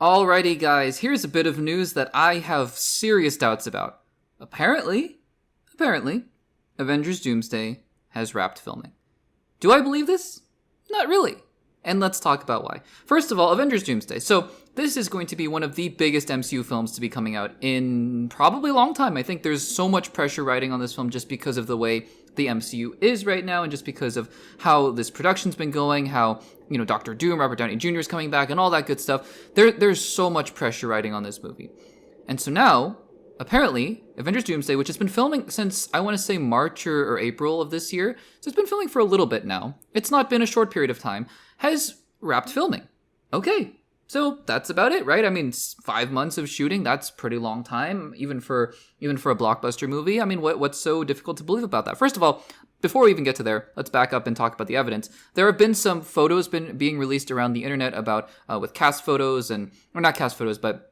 Alrighty, guys, here's a bit of news that I have serious doubts about. Apparently, Avengers Doomsday has wrapped filming. Do I believe this? Not really. And let's talk about why. First of all, Avengers Doomsday. So, this is going to be one of the biggest MCU films to be coming out in probably a long time. I think there's so much pressure riding on this film just because of the way the MCU is right now and just because of how this production's been going, how, Dr. Doom, Robert Downey Jr. is coming back and all that good stuff. There's so much pressure riding on this movie. And so now, apparently, Avengers Doomsday, which has been filming since, I want to say, March or April of this year, so it's been filming for a little bit now. It's not been a short period of time. Has wrapped filming. Okay, so that's about it, right? I mean, 5 months of shooting, that's pretty long time, even for a blockbuster movie. I mean, what's so difficult to believe about that? First of all, before we even get to there, let's back up and talk about the evidence. There have been some photos being released around the internet about with cast photos or not cast photos, but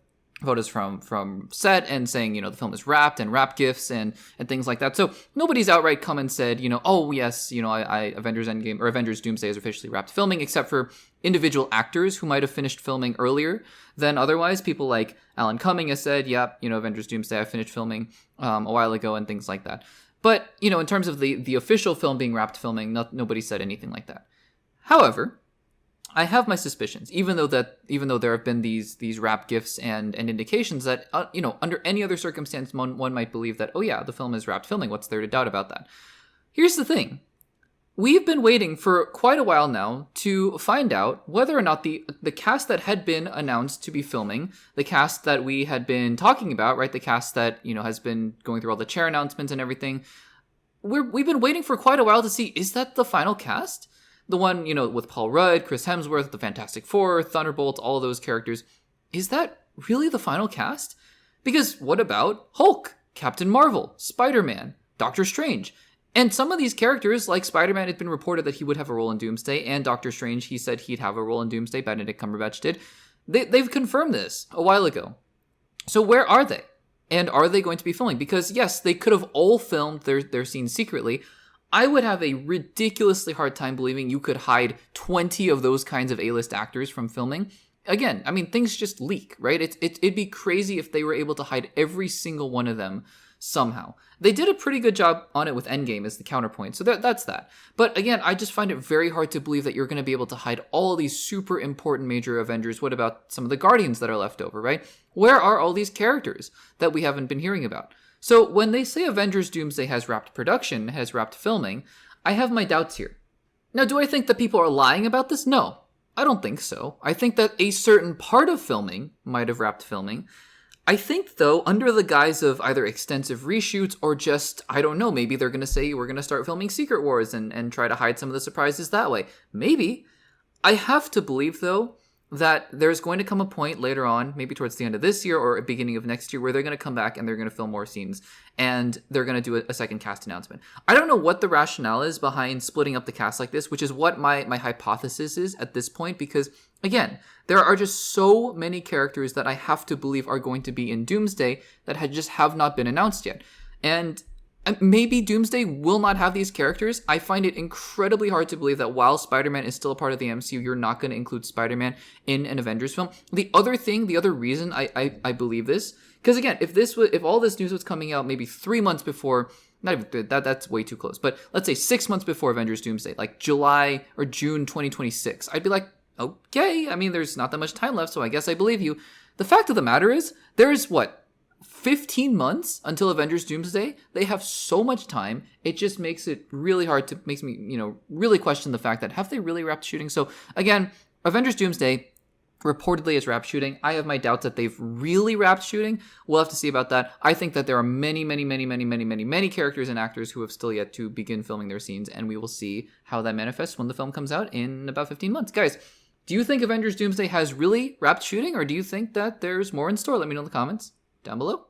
photos from set and saying, the film is wrapped and wrap gifs and things like that. So nobody's outright come and said, oh yes, Avengers Endgame or Avengers Doomsday is officially wrapped filming, except for individual actors who might have finished filming earlier than otherwise. People like Alan Cumming has said, Avengers Doomsday, I finished filming a while ago and things like that. But, in terms of the official film being wrapped filming, nobody said anything like that. However, I have my suspicions, even though there have been these wrap gifts and indications that, under any other circumstance, one might believe that, oh yeah, the film is wrapped filming. What's there to doubt about that? Here's the thing. We've been waiting for quite a while now to find out whether or not the cast that had been announced to be filming, the cast that we had been talking about, right? The cast that, has been going through all the chair announcements and everything. We've been waiting for quite a while to see, is that the final cast? The one, with Paul Rudd, Chris Hemsworth, the Fantastic Four, Thunderbolts, all of those characters. Is that really the final cast? Because what about Hulk, Captain Marvel, Spider-Man, Doctor Strange? And some of these characters, like Spider-Man, had been reported that he would have a role in Doomsday, and Doctor Strange, he said he'd have a role in Doomsday, Benedict Cumberbatch did. They've confirmed this a while ago. So where are they? And are they going to be filming? Because yes, they could have all filmed their scenes secretly. I would have a ridiculously hard time believing you could hide 20 of those kinds of A-list actors from filming. Again, I mean, things just leak, right? It'd be crazy if they were able to hide every single one of them somehow. They did a pretty good job on it with Endgame as the counterpoint, so that's that. But again, I just find it very hard to believe that you're going to be able to hide all of these super important major Avengers. What about some of the Guardians that are left over, right? Where are all these characters that we haven't been hearing about? So when they say Avengers Doomsday has wrapped production, has wrapped filming, I have my doubts here. Now, do I think that people are lying about this? No, I don't think so. I think that a certain part of filming might have wrapped filming. I think, though, under the guise of either extensive reshoots or just, I don't know, maybe they're going to say we're going to start filming Secret Wars and try to hide some of the surprises that way. Maybe. I have to believe, though, that there's going to come a point later on, maybe towards the end of this year or beginning of next year, where they're going to come back and they're going to film more scenes and they're going to do a second cast announcement. I don't know what the rationale is behind splitting up the cast like this, which is what my hypothesis is at this point, because again, there are just so many characters that I have to believe are going to be in Doomsday that just have not been announced yet. And maybe Doomsday will not have these characters. I find it incredibly hard to believe that while Spider-Man is still a part of the MCU, you're not going to include Spider-Man in an Avengers film. The other reason I believe this, because again, if all this news was coming out maybe 3 months before, not even that's way too close, but let's say 6 months before Avengers Doomsday, like July or June 2026, I'd be like, okay, I mean, there's not that much time left, so I guess I believe you. The fact of the matter is, there's 15 months until Avengers Doomsday. They have so much time. It just makes it really hard makes me, really question the fact that have they really wrapped shooting? So again, Avengers Doomsday reportedly is wrapped shooting. I have my doubts that they've really wrapped shooting. We'll have to see about that. I think that there are many characters and actors who have still yet to begin filming their scenes, and we will see how that manifests when the film comes out in about 15 months. Guys, do you think Avengers Doomsday has really wrapped shooting, or do you think that there's more in store? Let me know in the comments down below.